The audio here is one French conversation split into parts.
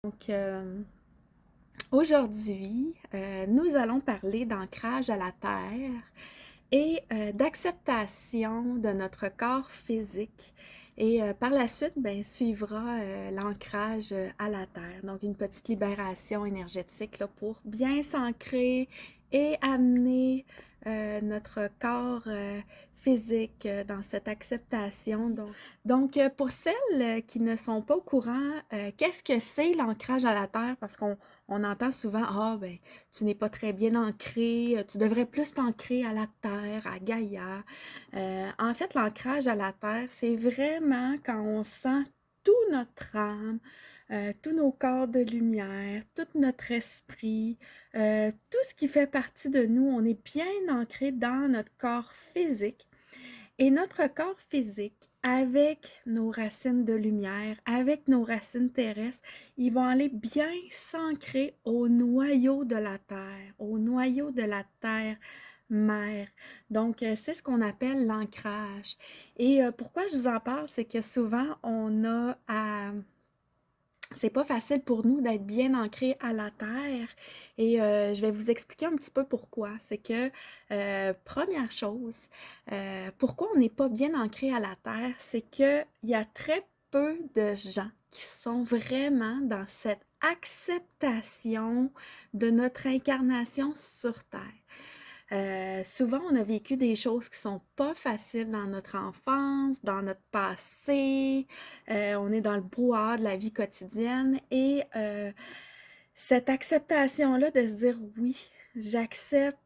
Donc, aujourd'hui, nous allons parler d'ancrage à la terre et d'acceptation de notre corps physique. Et par la suite, ben, suivra l'ancrage à la terre. Donc, une petite libération énergétique là, pour bien s'ancrer et amener notre corps physique dans cette acceptation. Donc, pour celles qui ne sont pas au courant, qu'est-ce que c'est l'ancrage à la terre? Parce qu'on entend souvent, ah, ben, tu n'es pas très bien ancré, tu devrais plus t'ancrer à la terre, à Gaïa. En fait, l'ancrage à la terre, c'est vraiment quand on sent tout notre âme, tous nos corps de lumière, tout notre esprit, tout ce qui fait partie de nous, on est bien ancré dans notre corps physique. Et notre corps physique, avec nos racines de lumière, avec nos racines terrestres, ils vont aller bien s'ancrer au noyau de la Terre, au noyau de la Terre mère. Donc, c'est ce qu'on appelle l'ancrage. Et pourquoi je vous en parle, c'est que souvent, on a à c'est pas facile pour nous d'être bien ancrés à la terre et je vais vous expliquer un petit peu pourquoi. C'est que, première chose, pourquoi on n'est pas bien ancré à la terre, c'est qu'il y a très peu de gens qui sont vraiment dans cette acceptation de notre incarnation sur terre. Souvent, on a vécu des choses qui sont pas faciles dans notre enfance, dans notre passé. On est dans le brouhaha de la vie quotidienne et cette acceptation-là de se dire oui, j'accepte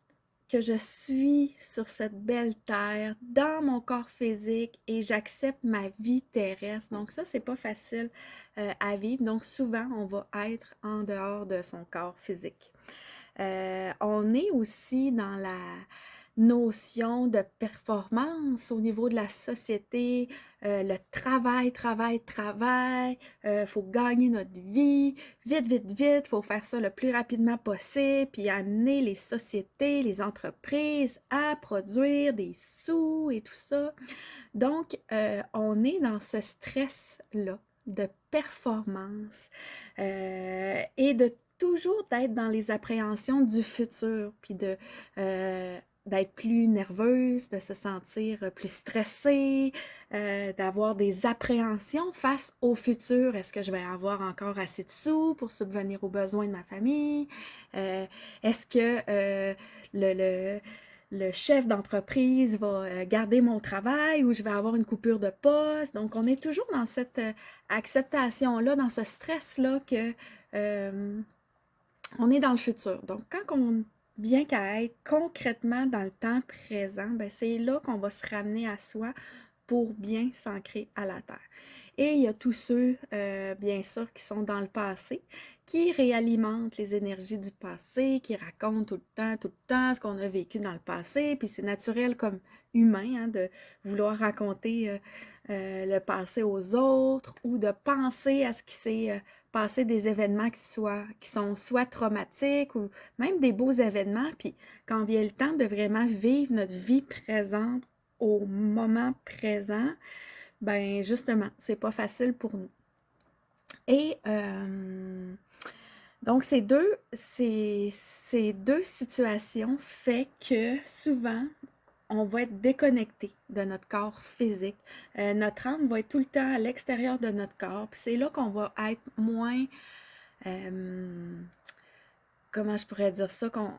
que je suis sur cette belle terre, dans mon corps physique et j'accepte ma vie terrestre. Donc ça, c'est pas facile à vivre. Donc souvent, on va être en dehors de son corps physique. On est aussi dans la notion de performance au niveau de la société, le travail, travail, travail, faut gagner notre vie, vite, vite, vite, faut faire ça le plus rapidement possible, puis amener les sociétés, les entreprises à produire des sous et tout ça. Donc, on est dans ce stress-là de performance et de toujours d'être dans les appréhensions du futur, puis d'être plus nerveuse, de se sentir plus stressée, d'avoir des appréhensions face au futur. Est-ce que je vais avoir encore assez de sous pour subvenir aux besoins de ma famille? Est-ce que le, le chef d'entreprise va garder mon travail ou je vais avoir une coupure de poste? Donc, on est toujours dans cette acceptation-là, dans ce stress-là que euh, on est dans le futur. Donc, quand on vient qu'à être concrètement dans le temps présent, ben c'est là qu'on va se ramener à soi pour bien s'ancrer à la terre. Et il y a tous ceux, bien sûr, qui sont dans le passé, qui réalimentent les énergies du passé, qui racontent tout le temps ce qu'on a vécu dans le passé. Puis c'est naturel comme humain hein, de vouloir raconter le passé aux autres ou de penser à ce qui s'est passé, des événements qui sont soit traumatiques ou même des beaux événements. Puis quand vient le temps de vraiment vivre notre vie présente au moment présent, ben justement, c'est pas facile pour nous. Et donc, ces deux situations fait que souvent, on va être déconnecté de notre corps physique. Notre âme va être tout le temps à l'extérieur de notre corps. Puis c'est là qu'on va être moins, euh, comment je pourrais dire ça, qu'on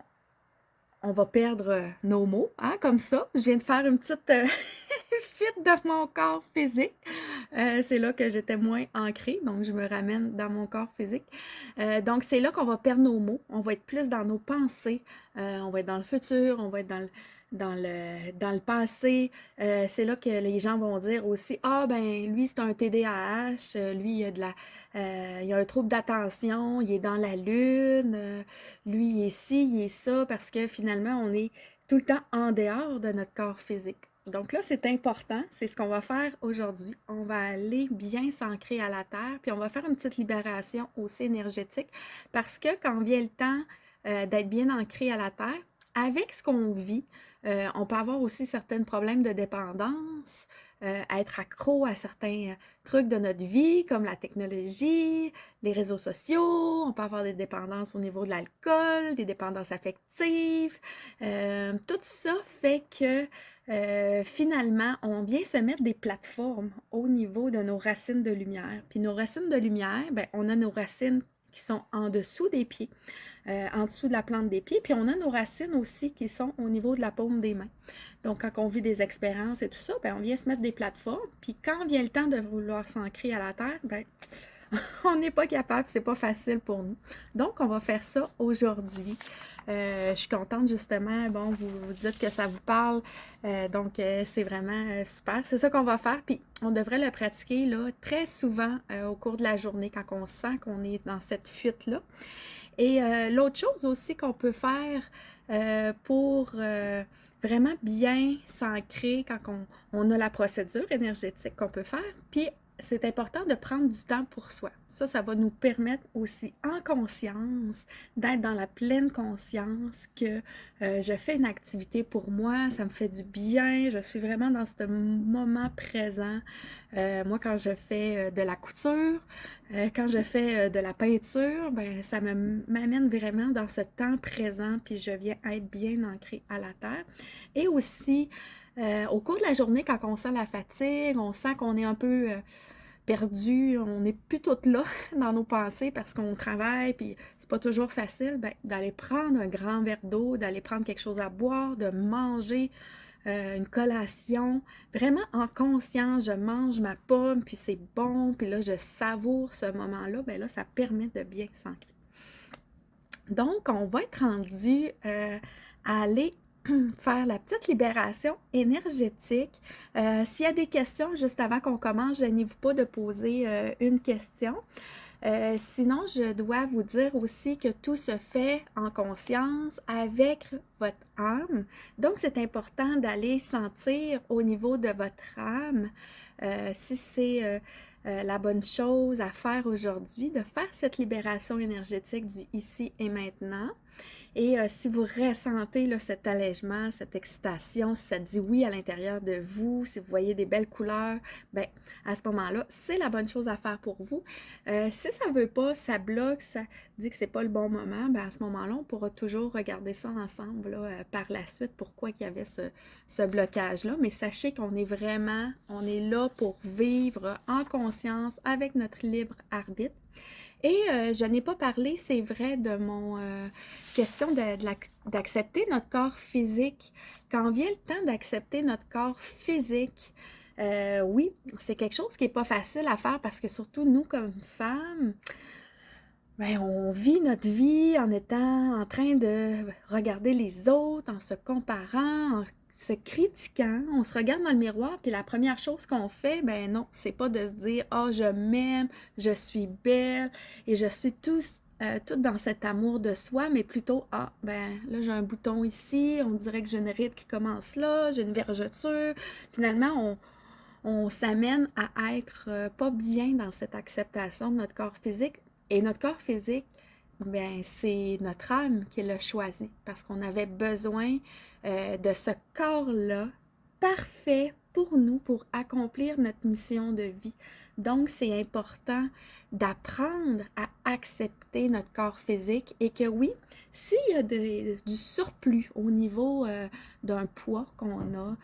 on va perdre nos mots, hein, comme ça. Je viens de faire une petite fuite de mon corps physique. C'est là que j'étais moins ancrée, donc je me ramène dans mon corps physique. Donc c'est là qu'on va perdre nos mots, on va être plus dans nos pensées, on va être dans le futur, on va être dans le passé. C'est là que les gens vont dire aussi, ah ben lui c'est un TDAH, lui il a un trouble d'attention, il est dans la lune, lui il est ci, il est ça, parce que finalement on est tout le temps en dehors de notre corps physique. Donc là, c'est important, c'est ce qu'on va faire aujourd'hui. On va aller bien s'ancrer à la terre, puis on va faire une petite libération aussi énergétique, parce que quand vient le temps d'être bien ancré à la terre, avec ce qu'on vit, On peut avoir aussi certains problèmes de dépendance, être accro à certains trucs de notre vie, comme la technologie, les réseaux sociaux. On peut avoir des dépendances au niveau de l'alcool, des dépendances affectives. Tout ça fait que finalement, on vient se mettre des plateformes au niveau de nos racines de lumière. Puis nos racines de lumière, ben, on a nos racines qui sont en dessous des pieds, en dessous de la plante des pieds, puis on a nos racines aussi qui sont au niveau de la paume des mains. Donc, quand on vit des expériences et tout ça, ben, on vient se mettre des plateformes, puis quand vient le temps de vouloir s'ancrer à la terre, ben, on n'est pas capable, c'est pas facile pour nous. Donc, on va faire ça aujourd'hui. Je suis contente justement, bon, vous dites que ça vous parle, donc c'est vraiment super. C'est ça qu'on va faire, puis on devrait le pratiquer là, très souvent au cours de la journée quand on sent qu'on est dans cette fuite-là. Et l'autre chose aussi qu'on peut faire pour vraiment bien s'ancrer quand on a la procédure énergétique qu'on peut faire, puis c'est important de prendre du temps pour soi. Ça va nous permettre aussi en conscience, d'être dans la pleine conscience que je fais une activité pour moi, ça me fait du bien, je suis vraiment dans ce moment présent. Moi, quand je fais de la couture, quand je fais de la peinture, ben, ça m'amène vraiment dans ce temps présent, puis je viens être bien ancrée à la terre. Et aussi, au cours de la journée, quand on sent la fatigue, on sent qu'on est un peu perdu, on n'est plus toutes là dans nos pensées parce qu'on travaille, puis c'est pas toujours facile, ben, d'aller prendre un grand verre d'eau, d'aller prendre quelque chose à boire, de manger une collation, vraiment en conscience, je mange ma pomme, puis c'est bon, puis là, je savoure ce moment-là, bien là, ça permet de bien s'ancrer. Donc, on va être rendu à aller faire la petite libération énergétique. S'il y a des questions juste avant qu'on commence, gênez-vous pas de poser une question. Sinon, je dois vous dire aussi que tout se fait en conscience avec votre âme. Donc, c'est important d'aller sentir au niveau de votre âme si c'est la bonne chose à faire aujourd'hui, de faire cette libération énergétique du ici et maintenant. Et si vous ressentez là, cet allègement, cette excitation, si ça dit oui à l'intérieur de vous, si vous voyez des belles couleurs, ben à ce moment-là, c'est la bonne chose à faire pour vous. Si ça ne veut pas, ça bloque, ça dit que c'est pas le bon moment, ben à ce moment-là, on pourra toujours regarder ça ensemble là, par la suite, pourquoi il y avait ce blocage-là. Mais sachez qu'on est vraiment, on est là pour vivre en conscience avec notre libre arbitre. Et je n'ai pas parlé, c'est vrai, de mon question d'accepter notre corps physique. Quand vient le temps d'accepter notre corps physique, oui, c'est quelque chose qui n'est pas facile à faire parce que surtout nous, comme femmes, ben, on vit notre vie en étant en train de regarder les autres, en se comparant, en se critiquant. On se regarde dans le miroir, puis la première chose qu'on fait, ben non, c'est pas de se dire « Ah, je m'aime, je suis belle et je suis tout dans cet amour de soi », mais plutôt « Ah, ben là, j'ai un bouton ici, on dirait que j'ai une ride qui commence là, j'ai une vergeture. » Finalement, on s'amène à être pas bien dans cette acceptation de notre corps physique. Et notre corps physique, bien, c'est notre âme qui l'a choisi parce qu'on avait besoin de ce corps-là parfait pour nous, pour accomplir notre mission de vie. Donc, c'est important d'apprendre à accepter notre corps physique et que oui, s'il y a du surplus au niveau d'un poids qu'on a,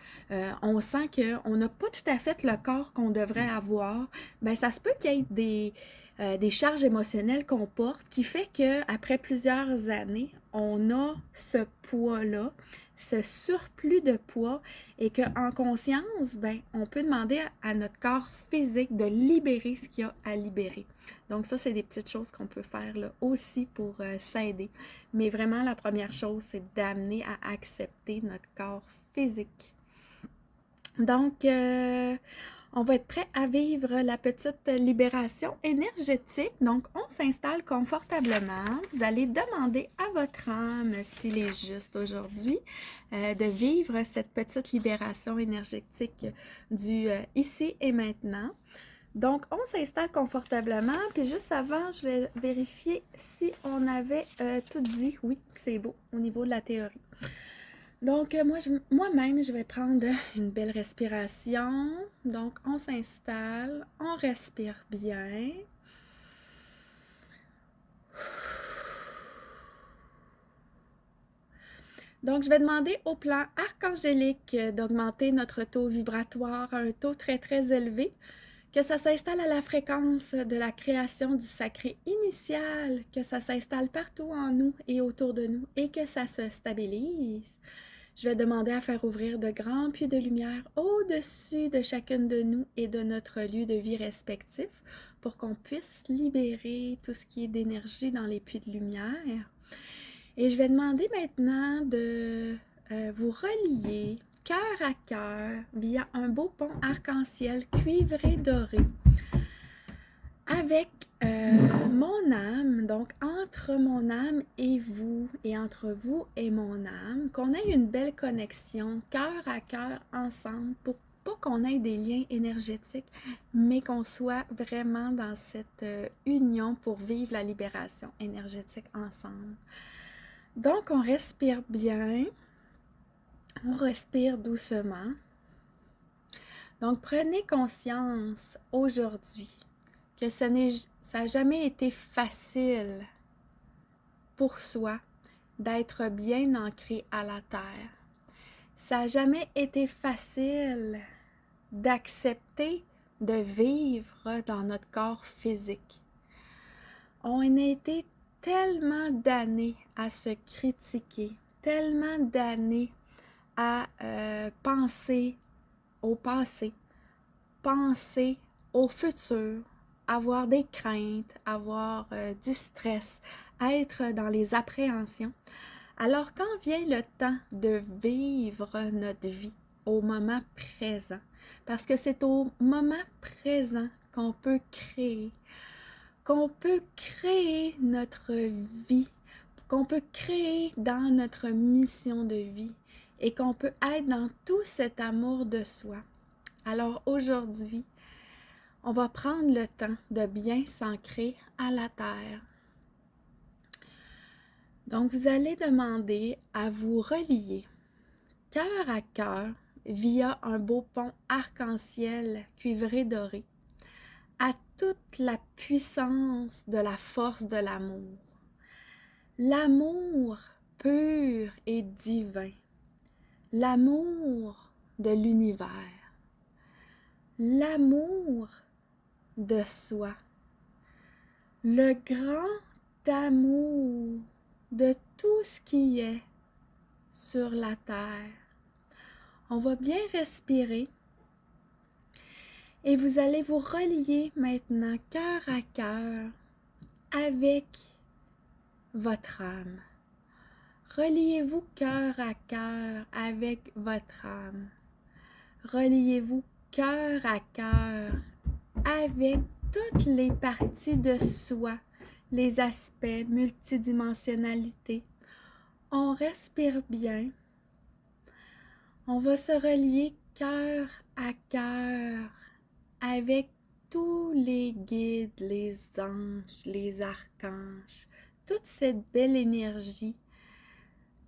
on sent qu'on n'a pas tout à fait le corps qu'on devrait avoir, bien, ça se peut qu'il y ait des charges émotionnelles qu'on porte qui fait qu'après plusieurs années, on a ce poids-là, ce surplus de poids et qu'en conscience, ben, on peut demander à notre corps physique de libérer ce qu'il y a à libérer. Donc ça, c'est des petites choses qu'on peut faire là, aussi pour s'aider. Mais vraiment, la première chose, c'est d'amener à accepter notre corps physique. Donc, on va être prêt à vivre la petite libération énergétique. Donc, on s'installe confortablement. Vous allez demander à votre âme, s'il est juste aujourd'hui, de vivre cette petite libération énergétique du ici et maintenant. Donc, on s'installe confortablement. Puis juste avant, je vais vérifier si on avait tout dit. Oui, c'est beau au niveau de la théorie. Donc, moi-même, je vais prendre une belle respiration. Donc, on s'installe, on respire bien. Donc, je vais demander au plan archangélique d'augmenter notre taux vibratoire à un taux très, très élevé, que ça s'installe à la fréquence de la création du sacré initial, que ça s'installe partout en nous et autour de nous et que ça se stabilise. Je vais demander à faire ouvrir de grands puits de lumière au-dessus de chacune de nous et de notre lieu de vie respectif pour qu'on puisse libérer tout ce qui est d'énergie dans les puits de lumière. Et je vais demander maintenant de vous relier cœur à cœur via un beau pont arc-en-ciel cuivré doré avec mon âme, donc entre mon âme et entre vous et mon âme, qu'on ait une belle connexion cœur à cœur ensemble pour pas qu'on ait des liens énergétiques, mais qu'on soit vraiment dans cette union pour vivre la libération énergétique ensemble. Donc, on respire bien, on respire doucement. Donc, prenez conscience aujourd'hui que ça n'a jamais été facile pour soi d'être bien ancré à la terre. Ça n'a jamais été facile d'accepter de vivre dans notre corps physique. On a été tellement damnés à se critiquer, tellement damnés à penser au passé, penser au futur, avoir des craintes, avoir du stress, être dans les appréhensions. Alors quand vient le temps de vivre notre vie au moment présent, parce que c'est au moment présent qu'on peut créer notre vie, qu'on peut créer dans notre mission de vie et qu'on peut être dans tout cet amour de soi. Alors aujourd'hui, on va prendre le temps de bien s'ancrer à la terre. Donc, vous allez demander à vous relier cœur à cœur via un beau pont arc-en-ciel cuivré doré à toute la puissance de la force de l'amour. L'amour pur et divin. L'amour de l'univers. L'amour de soi. Le grand amour de tout ce qui est sur la terre. On va bien respirer et vous allez vous relier maintenant cœur à cœur avec votre âme. Reliez-vous cœur à cœur avec votre âme. Reliez-vous cœur à cœur avec toutes les parties de soi, les aspects, multidimensionnalité. On respire bien. On va se relier cœur à cœur avec tous les guides, les anges, les archanges, toute cette belle énergie.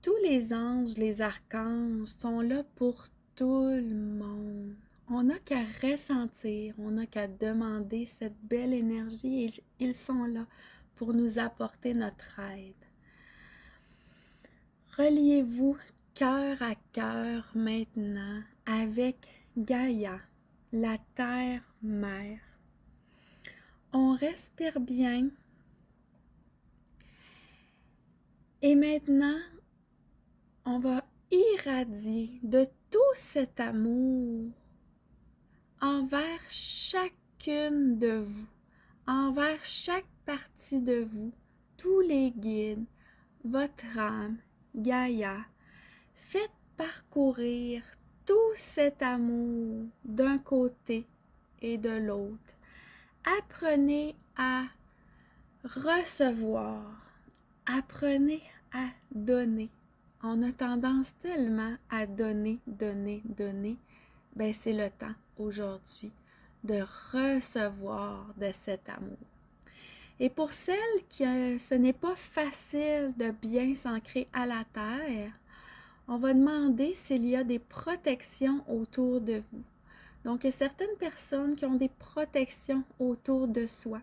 Tous les anges, les archanges sont là pour tout le monde. On n'a qu'à ressentir, on n'a qu'à demander cette belle énergie et ils sont là pour nous apporter notre aide. Reliez-vous cœur à cœur maintenant avec Gaïa, la terre-mère. On respire bien. Et maintenant, on va irradier de tout cet amour envers chacune de vous, envers chaque partie de vous, tous les guides, votre âme, Gaïa. Faites parcourir tout cet amour d'un côté et de l'autre. Apprenez à recevoir. Apprenez à donner. On a tendance tellement à donner, donner, donner. Ben, c'est le temps aujourd'hui de recevoir de cet amour. Et pour celles que ce n'est pas facile de bien s'ancrer à la terre, On va demander s'il y a des protections autour de vous. Donc, il y a certaines personnes qui ont des protections autour de soi.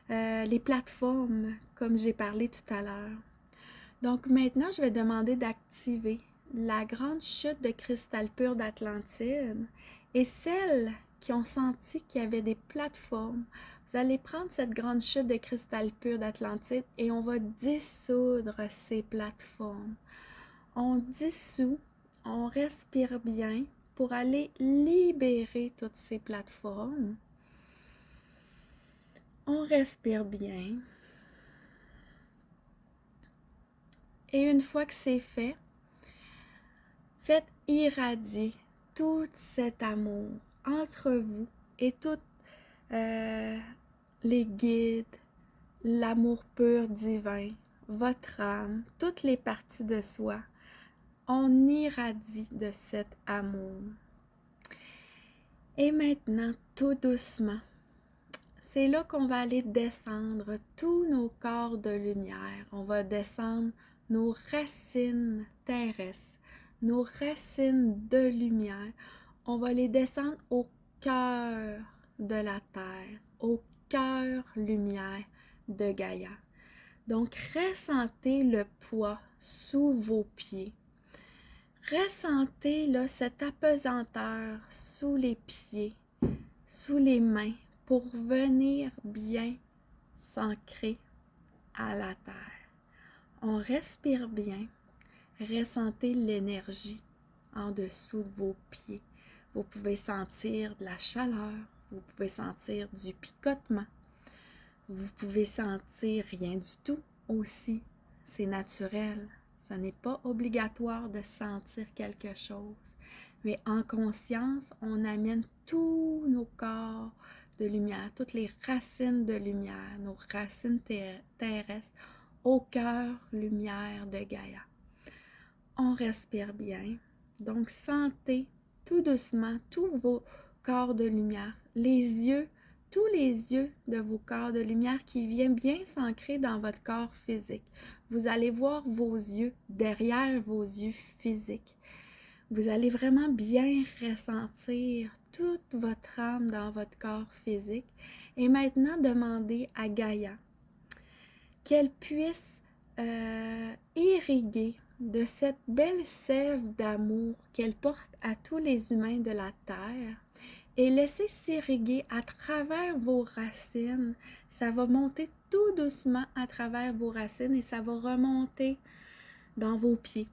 Les plateformes, comme j'ai parlé tout à l'heure. Donc, maintenant, je vais demander d'activer la grande chute de cristal pur d'Atlantide et celles qui ont senti qu'il y avait des plateformes. Vous allez prendre cette grande chute de cristal pur d'Atlantide et on va dissoudre ces plateformes. On dissout, on respire bien pour aller libérer toutes ces plateformes. On respire bien. Et une fois que c'est fait, faites irradier tout cet amour entre vous et toutes les guides, l'amour pur divin, votre âme, toutes les parties de soi. On irradie de cet amour. Et maintenant, tout doucement, c'est là qu'on va aller descendre tous nos corps de lumière. On va descendre nos racines terrestres, nos racines de lumière. On va les descendre au cœur de la terre, au cœur lumière de Gaïa. Donc, ressentez le poids sous vos pieds. Ressentez là, cette apesanteur sous les pieds, sous les mains, pour venir bien s'ancrer à la terre. On respire bien, ressentez l'énergie en dessous de vos pieds. Vous pouvez sentir de la chaleur, vous pouvez sentir du picotement, vous pouvez sentir rien du tout aussi. C'est naturel, ce n'est pas obligatoire de sentir quelque chose. Mais en conscience, on amène tous nos corps de lumière, toutes les racines de lumière, nos racines terrestres, au cœur lumière de Gaïa. On respire bien. Donc, sentez tout doucement tous vos corps de lumière, les yeux, tous les yeux de vos corps de lumière qui viennent bien s'ancrer dans votre corps physique. Vous allez voir vos yeux derrière vos yeux physiques. Vous allez vraiment bien ressentir toute votre âme dans votre corps physique. Et maintenant, demandez à Gaïa qu'elle puisse irriguer de cette belle sève d'amour qu'elle porte à tous les humains de la Terre et laisser s'irriguer à travers vos racines. Ça va monter tout doucement à travers vos racines et ça va remonter dans vos pieds,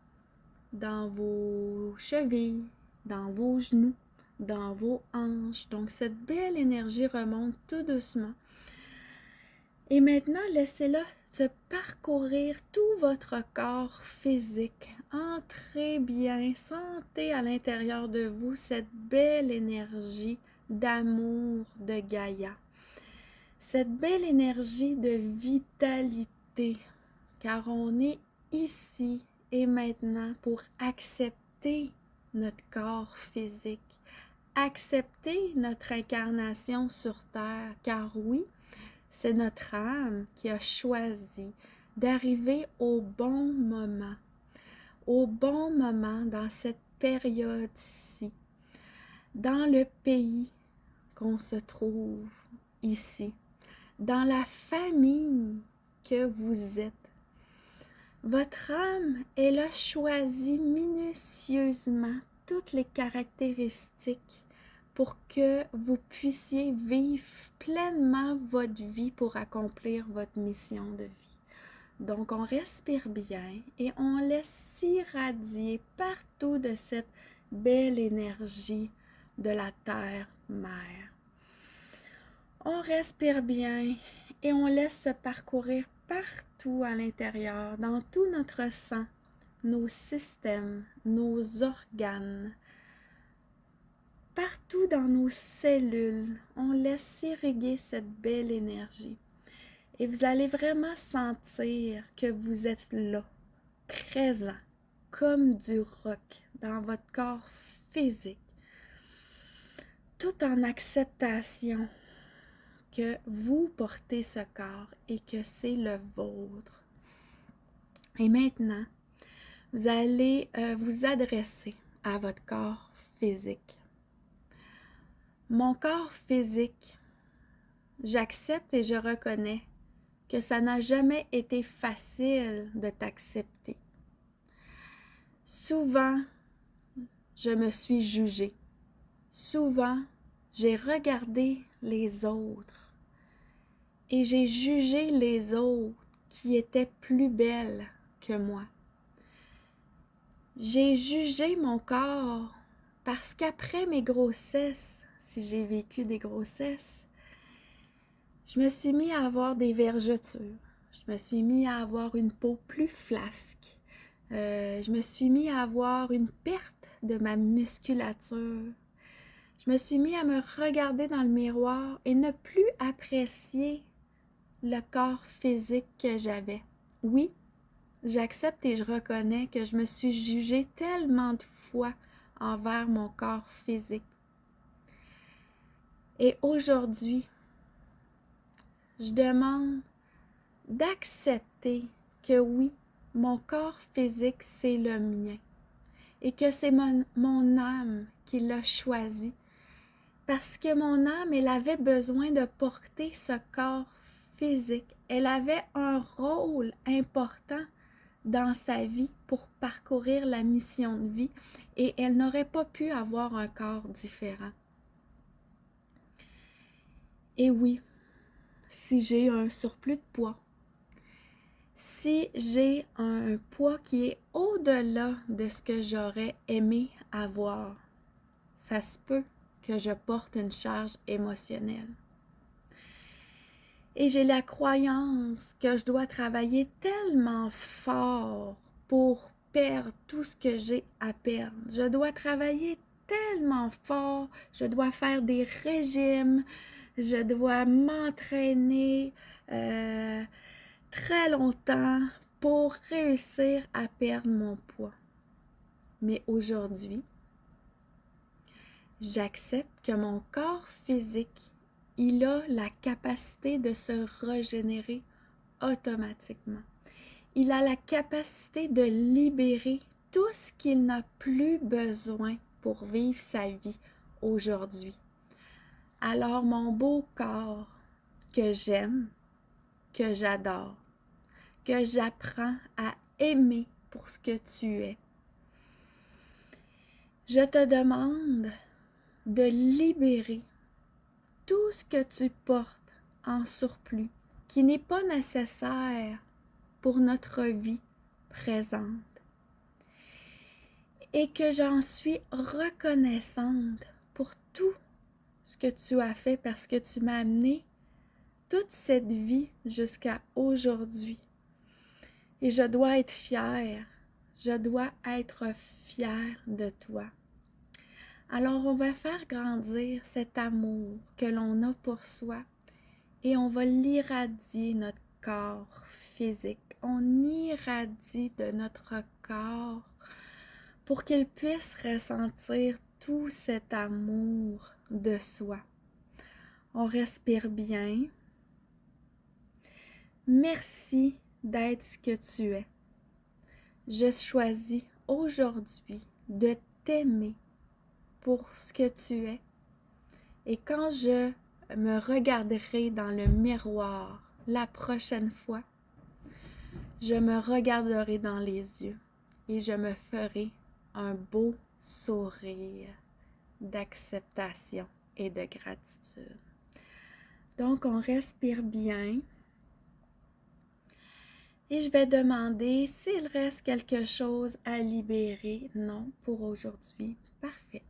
dans vos chevilles, dans vos genoux, dans vos hanches. Donc cette belle énergie remonte tout doucement. Et maintenant, laissez-la se parcourir tout votre corps physique. Entrez bien, sentez à l'intérieur de vous cette belle énergie d'amour de Gaïa. Cette belle énergie de vitalité, car on est ici et maintenant pour accepter notre corps physique, accepter notre incarnation sur Terre, car oui, c'est notre âme qui a choisi d'arriver au bon moment dans cette période-ci, dans le pays qu'on se trouve ici, dans la famille que vous êtes. Votre âme, elle a choisi minutieusement toutes les caractéristiques pour que vous puissiez vivre pleinement votre vie pour accomplir votre mission de vie. Donc, on respire bien et on laisse s'irradier partout de cette belle énergie de la Terre-Mère. On respire bien et on laisse se parcourir partout à l'intérieur, dans tout notre sang, nos systèmes, nos organes, partout dans nos cellules, on laisse irriguer cette belle énergie. Et vous allez vraiment sentir que vous êtes là, présent, comme du roc, dans votre corps physique, tout en acceptation que vous portez ce corps et que c'est le vôtre. Et maintenant, vous allez vous adresser à votre corps physique. Mon corps physique, j'accepte et je reconnais que ça n'a jamais été facile de t'accepter. Souvent, je me suis jugée. Souvent, j'ai regardé les autres et j'ai jugé les autres qui étaient plus belles que moi. J'ai jugé mon corps parce qu'après mes grossesses, si j'ai vécu des grossesses, je me suis mis à avoir des vergetures. Je me suis mis à avoir une peau plus flasque. Je me suis mis à avoir une perte de ma musculature. Je me suis mis à me regarder dans le miroir et ne plus apprécier le corps physique que j'avais. Oui, j'accepte et je reconnais que je me suis jugée tellement de fois envers mon corps physique. Et aujourd'hui, je demande d'accepter que oui, mon corps physique, c'est le mien et que c'est mon âme qui l'a choisi. Parce que mon âme, elle avait besoin de porter ce corps physique. Elle avait un rôle important dans sa vie pour parcourir la mission de vie et elle n'aurait pas pu avoir un corps différent. Et oui, si j'ai un surplus de poids, si j'ai un poids qui est au-delà de ce que j'aurais aimé avoir, ça se peut que je porte une charge émotionnelle. Et j'ai la croyance que je dois travailler tellement fort pour perdre tout ce que j'ai à perdre. Je dois travailler tellement fort, je dois faire des régimes, je dois m'entraîner très longtemps pour réussir à perdre mon poids. Mais aujourd'hui, j'accepte que mon corps physique, il a la capacité de se régénérer automatiquement. Il a la capacité de libérer tout ce qu'il n'a plus besoin pour vivre sa vie aujourd'hui. Alors mon beau corps que j'aime, que j'adore, que j'apprends à aimer pour ce que tu es, je te demande de libérer tout ce que tu portes en surplus qui n'est pas nécessaire pour notre vie présente et que j'en suis reconnaissante pour tout ce que tu as fait parce que tu m'as amené toute cette vie jusqu'à aujourd'hui. Et je dois être fière, je dois être fière de toi. Alors on va faire grandir cet amour que l'on a pour soi et on va l'irradier notre corps physique. On irradie de notre corps pour qu'il puisse ressentir tout cet amour de soi. On respire bien. Merci d'être ce que tu es. Je choisis aujourd'hui de t'aimer pour ce que tu es. Et quand je me regarderai dans le miroir la prochaine fois, je me regarderai dans les yeux et je me ferai un beau sourire d'acceptation et de gratitude. Donc, on respire bien. Et je vais demander s'il reste quelque chose à libérer. Non, pour aujourd'hui. Parfait.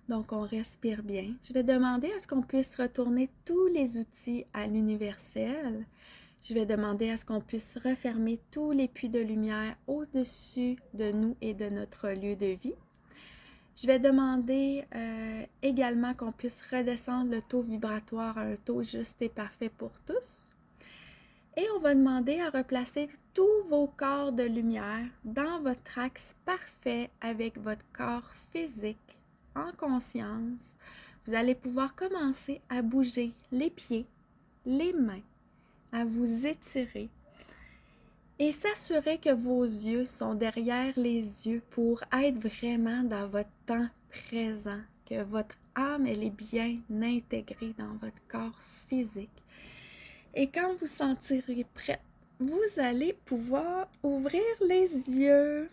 Donc, on respire bien. Je vais demander à ce qu'on puisse retourner tous les outils à l'universel. Je vais demander à ce qu'on puisse refermer tous les puits de lumière au-dessus de nous et de notre lieu de vie. Je vais demander également qu'on puisse redescendre le taux vibratoire à un taux juste et parfait pour tous. Et on va demander à replacer tous vos corps de lumière dans votre axe parfait avec votre corps physique en conscience. Vous allez pouvoir commencer à bouger les pieds, les mains, à vous étirer et s'assurer que vos yeux sont derrière les yeux pour être vraiment dans votre temps présent, que votre âme, elle est bien intégrée dans votre corps physique. Et quand vous sentirez prête, vous allez pouvoir ouvrir les yeux.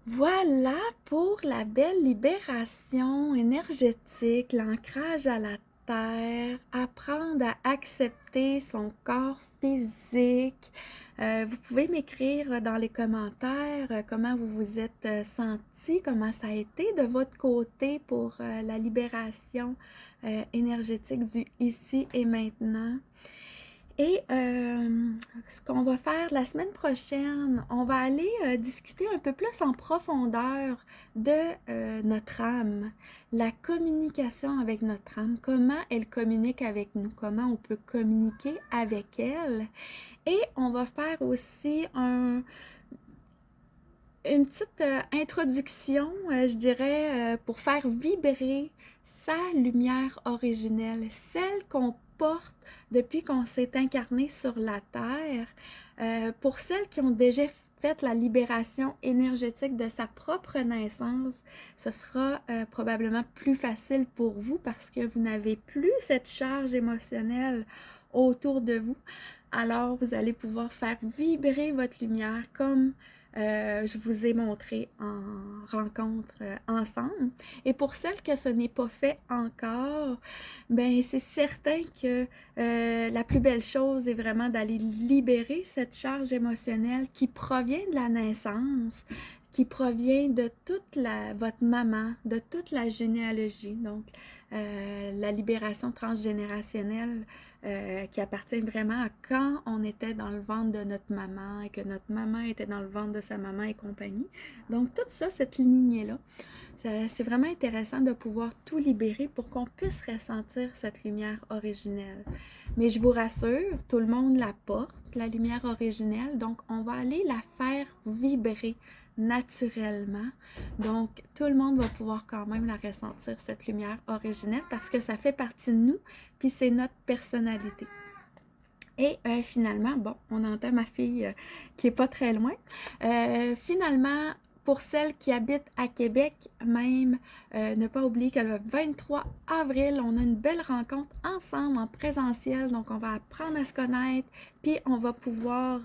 Voilà pour la belle libération énergétique, l'ancrage à la terre, apprendre à accepter son corps physique. Vous pouvez m'écrire dans les commentaires comment vous vous êtes senti, comment ça a été de votre côté pour la libération énergétique du ici et maintenant. Et ce qu'on va faire la semaine prochaine, on va aller discuter un peu plus en profondeur de notre âme, la communication avec notre âme, comment elle communique avec nous, comment on peut communiquer avec elle. Et on va faire aussi une petite introduction, je dirais, pour faire vibrer sa lumière originelle, celle qu'on porte depuis qu'on s'est incarné sur la Terre. Pour celles qui ont déjà fait la libération énergétique de sa propre naissance, ce sera probablement plus facile pour vous parce que vous n'avez plus cette charge émotionnelle autour de vous. Alors, vous allez pouvoir faire vibrer votre lumière comme je vous ai montré en rencontre ensemble. Et pour celles que ce n'est pas fait encore, ben c'est certain que la plus belle chose est vraiment d'aller libérer cette charge émotionnelle qui provient de la naissance, qui provient de votre maman, de toute la généalogie. Donc, la libération transgénérationnelle qui appartient vraiment à quand on était dans le ventre de notre maman et que notre maman était dans le ventre de sa maman et compagnie. Donc, tout ça, cette lignée-là, c'est vraiment intéressant de pouvoir tout libérer pour qu'on puisse ressentir cette lumière originelle. Mais je vous rassure, tout le monde la porte, la lumière originelle, donc on va aller la faire vibrer naturellement. Donc, tout le monde va pouvoir quand même la ressentir, cette lumière originelle, parce que ça fait partie de nous, puis c'est notre personnalité. Et finalement, bon, on entend ma fille qui est pas très loin. Finalement, pour celles qui habitent à Québec même, ne pas oublier que le 23 avril, on a une belle rencontre ensemble en présentiel. Donc, on va apprendre à se connaître, puis on va pouvoir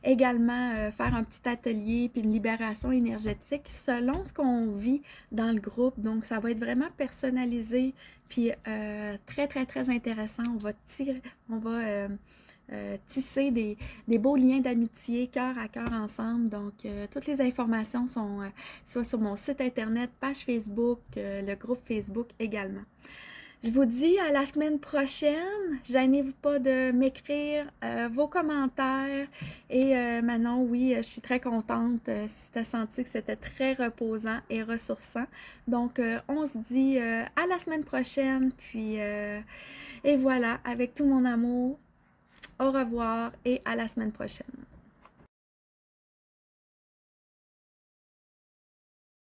également faire un petit atelier, puis une libération énergétique selon ce qu'on vit dans le groupe. Donc, ça va être vraiment personnalisé, puis très, très, très intéressant. On va tisser des beaux liens d'amitié, cœur à cœur ensemble. Donc, toutes les informations sont soit sur mon site internet, page Facebook, le groupe Facebook également. Je vous dis à la semaine prochaine. Gênez-vous pas de m'écrire vos commentaires. Et Manon, oui, je suis très contente si tu as senti que c'était très reposant et ressourçant. Donc, on se dit à la semaine prochaine. Puis, et voilà, avec tout mon amour, au revoir et à la semaine prochaine.